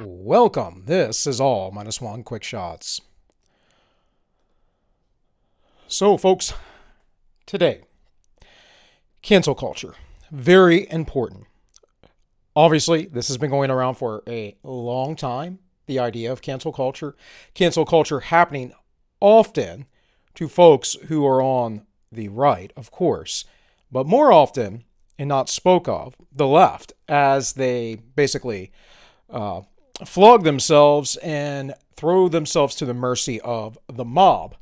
Welcome. This is all minus one quick shots. So, folks, today, cancel culture. Very important. Obviously, this has been going around for a long time. The idea of cancel culture. Cancel culture happening often to folks who are on the right, of course, but more often and not spoke of, the left, as they basically flog themselves and throw themselves to the mercy of the mob,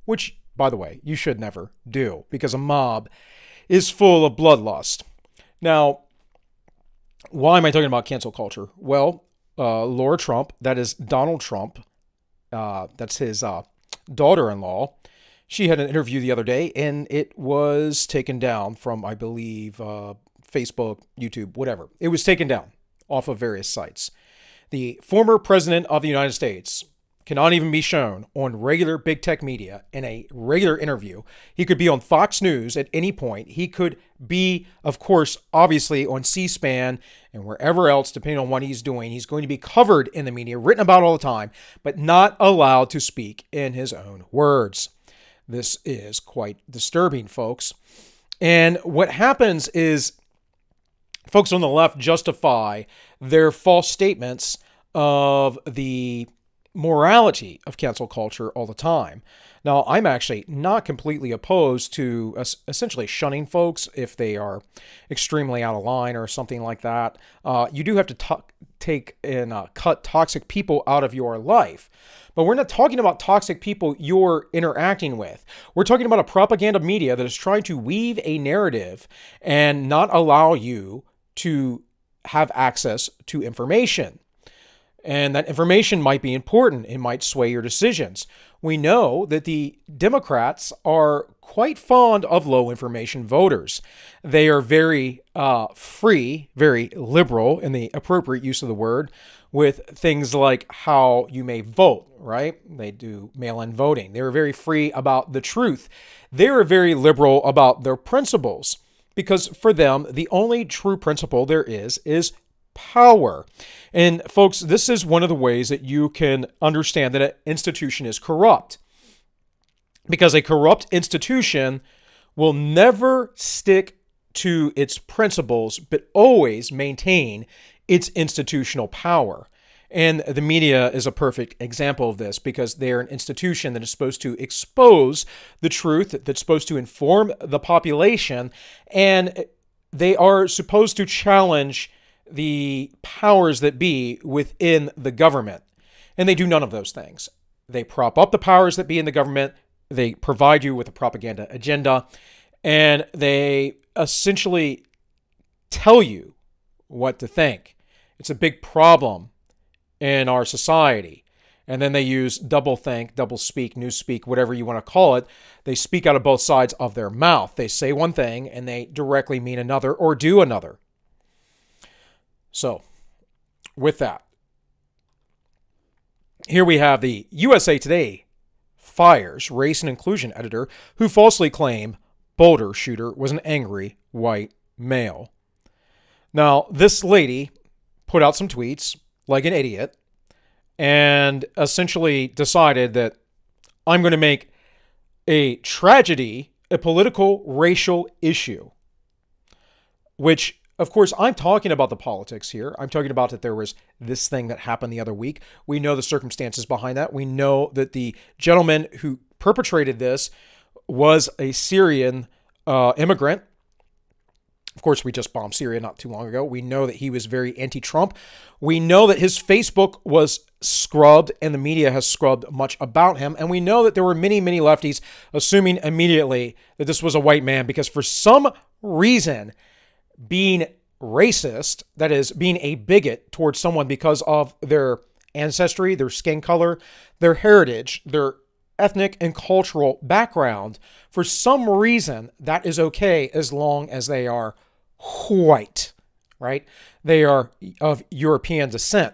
which, by the way, you should never do because a mob is full of bloodlust. Now, why am I talking about cancel culture? Well, Laura Trump, that is Donald Trump, that's his daughter-in-law. She had an interview the other day, and it was taken down from, I believe, Facebook, YouTube, whatever. It was taken down off of various sites. The former president of the United States cannot even be shown on regular big tech media in a regular interview. He could be on Fox News at any point. He could be, of course, obviously on C-SPAN and wherever else, depending on what he's doing. He's going to be covered in the media, written about all the time, but not allowed to speak in his own words. This is quite disturbing, folks. And what happens is folks on the left justify their false statements of the morality of cancel culture all the time. Now, I'm actually not completely opposed to essentially shunning folks if they are extremely out of line or something like that. You do have to take and cut toxic people out of your life. But we're not talking about toxic people you're interacting with. We're talking about a propaganda media that is trying to weave a narrative and not allow you to have access to information. And that information might be important. It might sway your decisions. We know that the Democrats are quite fond of low information voters. They are very free, very liberal in the appropriate use of the word, with things like how you may vote, right? They do mail-in voting. They're very free about the truth. They're very liberal about their principles because for them, the only true principle there is power. And folks, this is one of the ways that you can understand that an institution is corrupt. Because a corrupt institution will never stick to its principles, but always maintain its institutional power. And the media is a perfect example of this because they're an institution that is supposed to expose the truth, that's supposed to inform the population, and they are supposed to challenge the powers that be within the government. And they do none of those things. They prop up the powers that be in the government, they provide you with a propaganda agenda, and they essentially tell you what to think. It's a big problem in our society. And then they use double think, double speak, newspeak, whatever you want to call it. They speak out of both sides of their mouth. They say one thing and they directly mean another or do another. So, with that, here we have the USA Today fires race and inclusion editor who falsely claimed Boulder shooter was an angry white male. Now, this lady put out some tweets like an idiot and essentially decided that I'm going to make a tragedy a political racial issue, which, of course, I'm talking about the politics here. I'm talking about that there was this thing that happened the other week. We know the circumstances behind that. We know that the gentleman who perpetrated this was a Syrian immigrant. Of course, we just bombed Syria not too long ago. We know that he was very anti-Trump. We know that his Facebook was scrubbed and the media has scrubbed much about him. And we know that there were many, many lefties assuming immediately that this was a white man because for some reason, being racist, that is, being a bigot towards someone because of their ancestry, their skin color, their heritage, their ethnic and cultural background, for some reason, that is okay as long as they are white, right? They are of European descent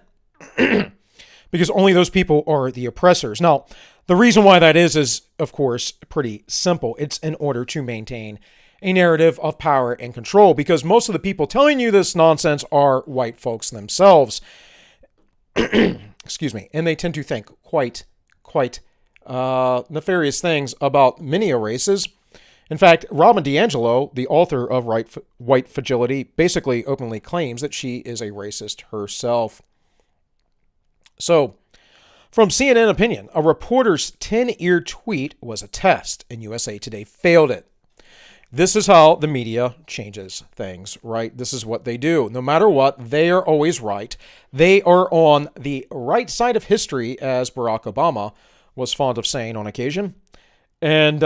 because only those people are the oppressors. Now, the reason why that is, of course, pretty simple. It's in order to maintain a narrative of power and control because most of the people telling you this nonsense are white folks themselves. excuse me, and they tend to think quite nefarious things about many races. In fact, Robin DiAngelo, the author of White Fragility, basically openly claims that she is a racist herself. So, from CNN Opinion, a reporter's 10-ear tweet was a test, and USA Today failed it. This is how the media changes things, right? This is what they do. No matter what, they are always right. They are on the right side of history, as Barack Obama was fond of saying on occasion. And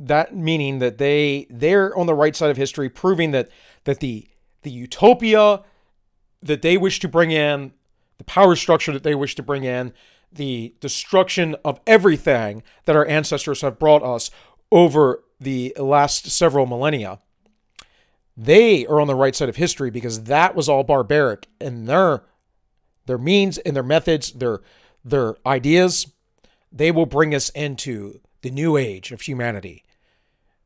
that meaning that they're on the right side of history, proving that the utopia that they wish to bring in, the power structure that they wish to bring in, the destruction of everything that our ancestors have brought us over the last several millennia, they are on the right side of history because that was all barbaric, and their means and their methods, their ideas, they will bring us into the new age of humanity.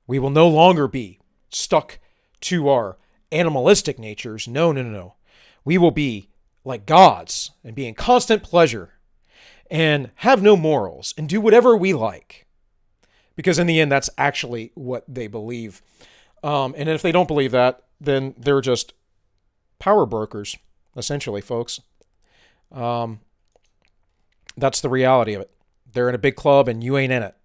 We will no longer be stuck to our animalistic natures. No. We will be like gods and be in constant pleasure and have no morals and do whatever we like. Because in the end, that's actually what they believe. And if they don't believe that, then they're just power brokers, essentially, folks. That's the reality of it. They're in a big club and you ain't in it.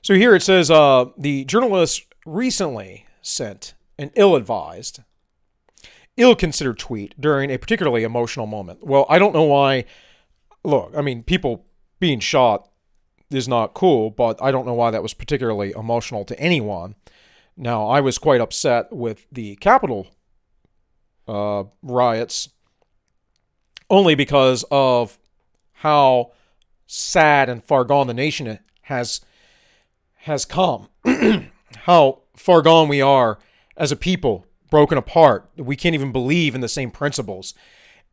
So here it says, the journalist recently sent an ill-advised, ill-considered tweet during a particularly emotional moment. Well, I don't know why. Look, I mean, people being shot is not cool, but I don't know why that was particularly emotional to anyone. Now, I was quite upset with the Capitol riots only because of how sad and far gone the nation has come. How far gone we are as a people, broken apart. We can't even believe in the same principles.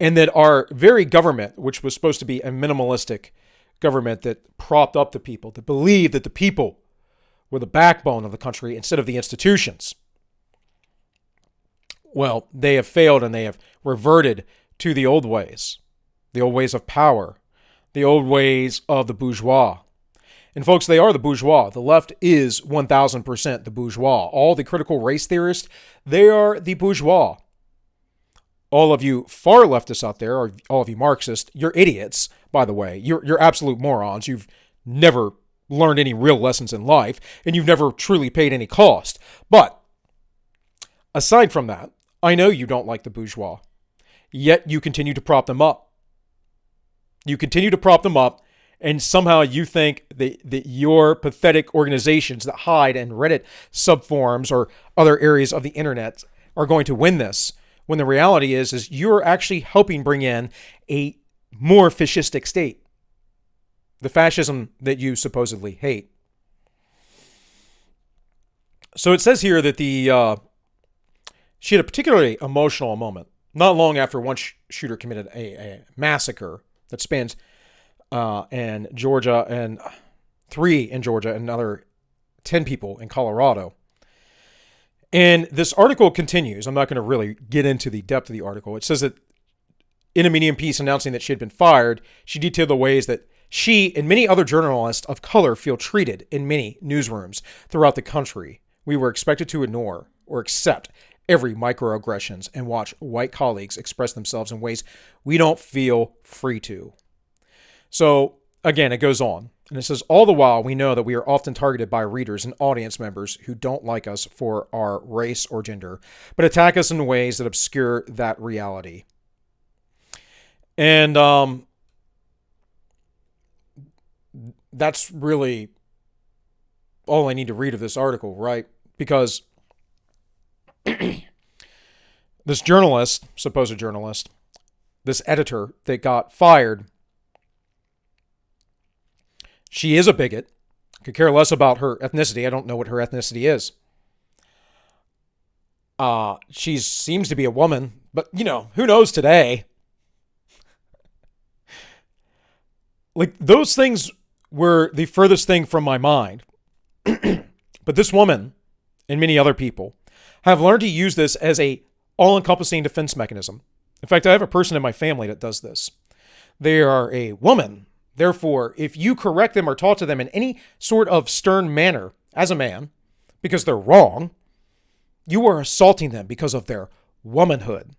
And that our very government, which was supposed to be a minimalistic government that propped up the people, that believed that the people were the backbone of the country instead of the institutions. Well, they have failed and they have reverted to the old ways of power, the old ways of the bourgeois. And folks, they are the bourgeois. The left is 1000% the bourgeois. All the critical race theorists, they are the bourgeois. All of you far leftists out there, or all of you Marxists, you're idiots, by the way. You're absolute morons. You've never learned any real lessons in life, and you've never truly paid any cost. But aside from that, I know you don't like the bourgeois, yet you continue to prop them up. You continue to prop them up, and somehow you think that your pathetic organizations that hide in Reddit subforums or other areas of the internet are going to win this. When the reality is you're actually helping bring in a more fascistic state. The fascism that you supposedly hate. So it says here that she had a particularly emotional moment. Not long after one shooter committed a massacre that spans in Georgia and 3 in Georgia and another 10 people in Colorado. And this article continues. I'm not going to really get into the depth of the article. It says that in a Medium piece announcing that she had been fired, she detailed the ways that she and many other journalists of color feel treated in many newsrooms throughout the country. We were expected to ignore or accept every microaggressions and watch white colleagues express themselves in ways we don't feel free to. So, again, it goes on. And it says, all the while, we know that we are often targeted by readers and audience members who don't like us for our race or gender, but attack us in ways that obscure that reality. And that's really all I need to read of this article, right? Because this journalist, supposed journalist, this editor that got fired, she is a bigot. Could care less about her ethnicity. I don't know what her ethnicity is. She seems to be a woman, but, who knows today? Like, those things were the furthest thing from my mind. But this woman, and many other people, have learned to use this as a all-encompassing defense mechanism. In fact, I have a person in my family that does this. They are a woman. Therefore, if you correct them or talk to them in any sort of stern manner as a man, because they're wrong, you are assaulting them because of their womanhood.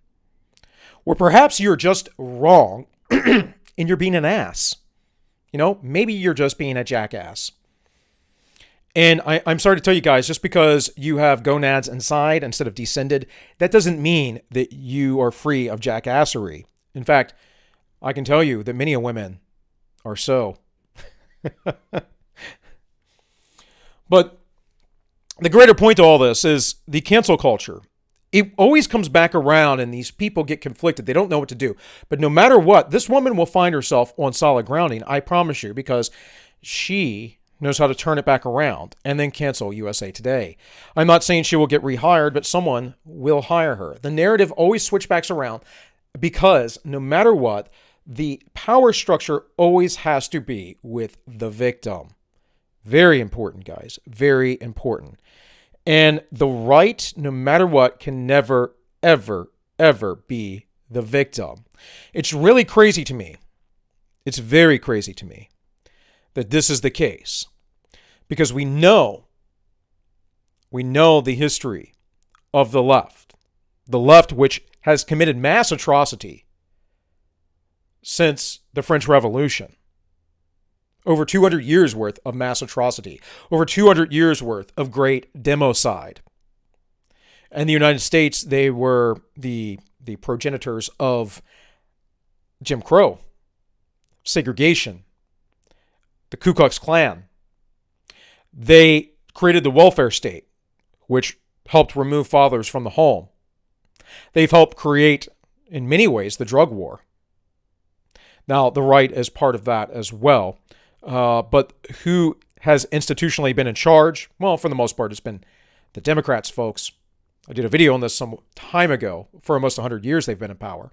Or perhaps you're just wrong and you're being an ass. Maybe you're just being a jackass. And I'm sorry to tell you guys, just because you have gonads inside instead of descended, that doesn't mean that you are free of jackassery. In fact, I can tell you that many women are so. But the greater point to all this is the cancel culture. It always comes back around and these people get conflicted. They don't know what to do. But no matter what, this woman will find herself on solid grounding, I promise you, because she knows how to turn it back around and then cancel USA Today. I'm not saying she will get rehired, but someone will hire her. The narrative always switchbacks around because no matter what, the power structure always has to be with the victim. Very important, guys. Very important. And the right, no matter what, can never, ever, ever be the victim. It's really crazy to me. It's very crazy to me that this is the case. Because we know the history of the left which has committed mass atrocity since the French Revolution. Over 200 years worth of mass atrocity. Over 200 years worth of great democide. And the United States, they were the progenitors of Jim Crow, segregation, the Ku Klux Klan. They created the welfare state, which helped remove fathers from the home. They've helped create, in many ways, the drug war. Now, the right is part of that as well. But who has institutionally been in charge? Well, for the most part, it's been the Democrats, folks. I did a video on this some time ago. For almost 100 years, they've been in power.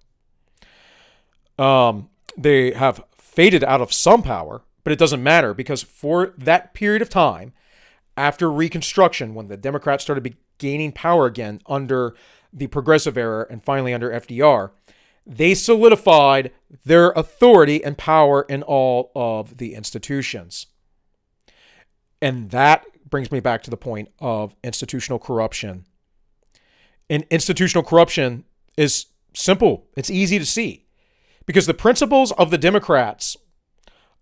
They have faded out of some power, but it doesn't matter because for that period of time, after Reconstruction, when the Democrats started gaining power again under the Progressive era and finally under FDR, they solidified their authority and power in all of the institutions. And that brings me back to the point of institutional corruption. And institutional corruption is simple. It's easy to see. Because the principles of the Democrats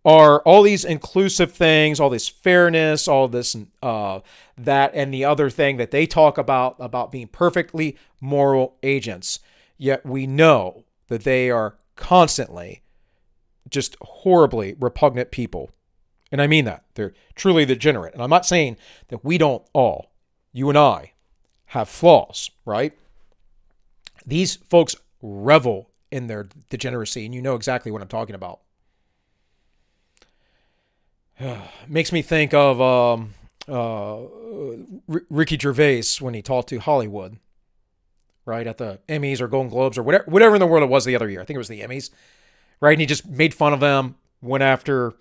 are all these inclusive things, all this fairness, all this, that, and the other thing that they talk about being perfectly moral agents. Yet we know that they are constantly just horribly repugnant people. And I mean that. They're truly degenerate. And I'm not saying that we don't all, you and I, have flaws, right? These folks revel in their degeneracy, and you know exactly what I'm talking about. Makes me think of Ricky Gervais when he talked to Hollywood, right, at the Emmys or Golden Globes or whatever in the world it was the other year. I think it was the Emmys, right? And he just made fun of them, went after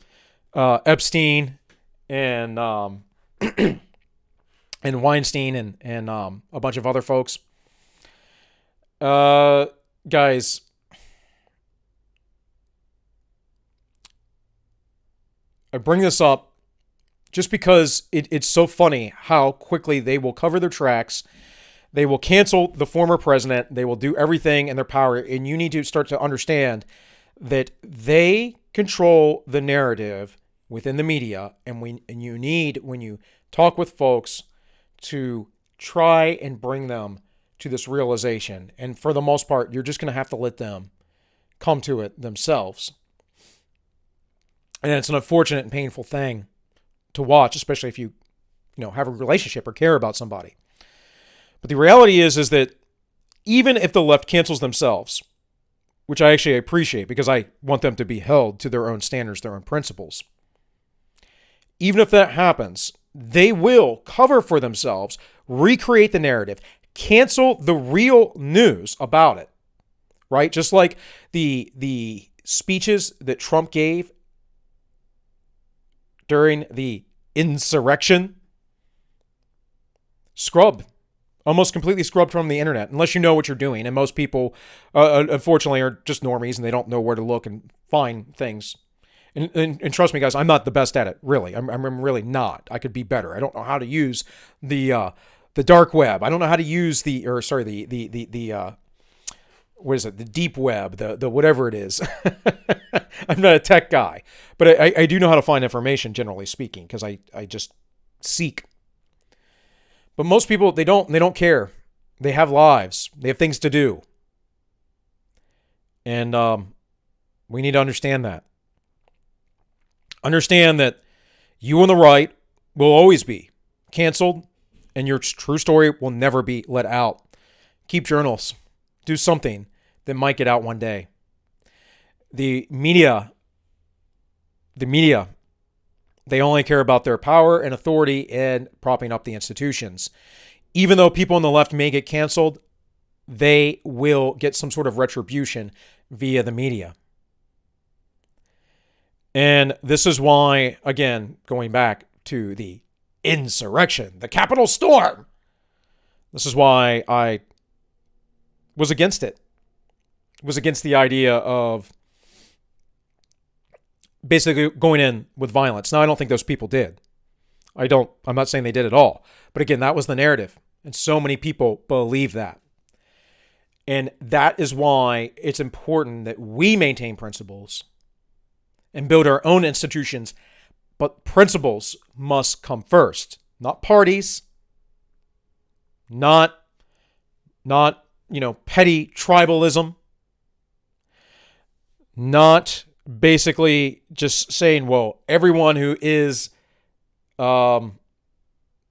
Epstein and and Weinstein and a bunch of other folks. Guys, I bring this up just because it's so funny how quickly they will cover their tracks. They will cancel the former president. They will do everything in their power. And you need to start to understand that they control the narrative within the media. And you need, when you talk with folks, to try and bring them to this realization. And for the most part, you're just going to have to let them come to it themselves. And it's an unfortunate and painful thing to watch, especially if you have a relationship or care about somebody. But the reality is that even if the left cancels themselves, which I actually appreciate because I want them to be held to their own standards, their own principles, even if that happens, they will cover for themselves, recreate the narrative, cancel the real news about it, right? Just like the speeches that Trump gave during the insurrection, scrubbed almost completely scrubbed from the internet, unless you know what you're doing. And most people, unfortunately, are just normies and they don't know where to look and find things. And trust me, guys, I'm not the best at it. Really, I'm really not. I could be better. I don't know how to use the dark web. I don't know how to use the what is it? The deep web, the whatever it is. I'm not a tech guy, but I do know how to find information, generally speaking, because I just seek. But most people, they don't care. They have lives. They have things to do. And we need to understand that. Understand that you on the right will always be canceled, and your true story will never be let out. Keep journals. Do something that might get out one day. The media, they only care about their power and authority and propping up the institutions. Even though people on the left may get canceled, they will get some sort of retribution via the media. And this is why, again, going back to the insurrection, the Capitol storm, this is why I was against it. Was against the idea of basically going in with violence. Now, I don't think those people did. I'm not saying they did at all. But again, that was the narrative. And so many people believe that. And that is why it's important that we maintain principles and build our own institutions. But principles must come first. Not parties. Not petty tribalism. Not basically just saying, well, everyone who is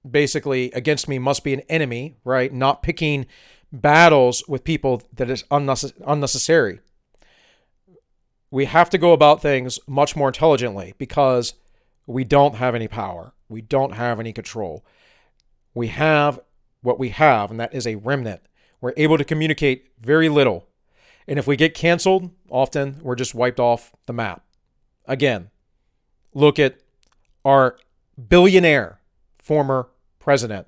basically against me must be an enemy, right? Not picking battles with people that is unnecessary. We have to go about things much more intelligently because we don't have any power. We don't have any control. We have what we have, and that is a remnant. We're able to communicate very little. And if we get canceled, often we're just wiped off the map. Again, look at our billionaire former president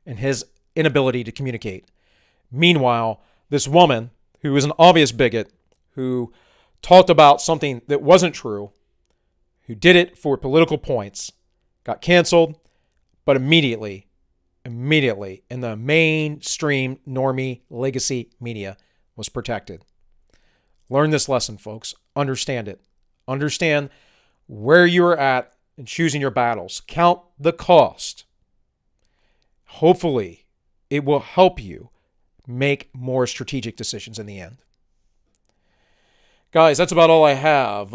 and his inability to communicate. Meanwhile, this woman who is an obvious bigot, who talked about something that wasn't true, who did it for political points, got canceled, but immediately, in the mainstream normie legacy media, was protected. Learn this lesson, folks. Understand it. Understand where you are at in choosing your battles. Count the cost. Hopefully, it will help you make more strategic decisions in the end. Guys, that's about all I have.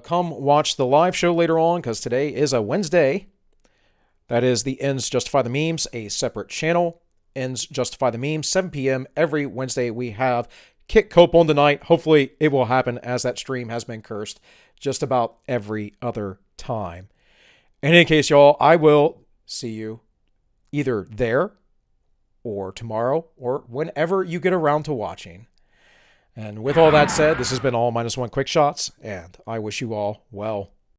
Come watch the live show later on, because today is a Wednesday. That is the Ends Justify the Memes, a separate channel. Ends Justify the Memes, 7 p.m. every Wednesday. We have Kit Cope on tonight. Hopefully it will happen, as that stream has been cursed just about every other time. In any case, y'all, I will see you either there or tomorrow or whenever you get around to watching. And with all that said, this has been All Minus One Quick Shots, and I wish you all well.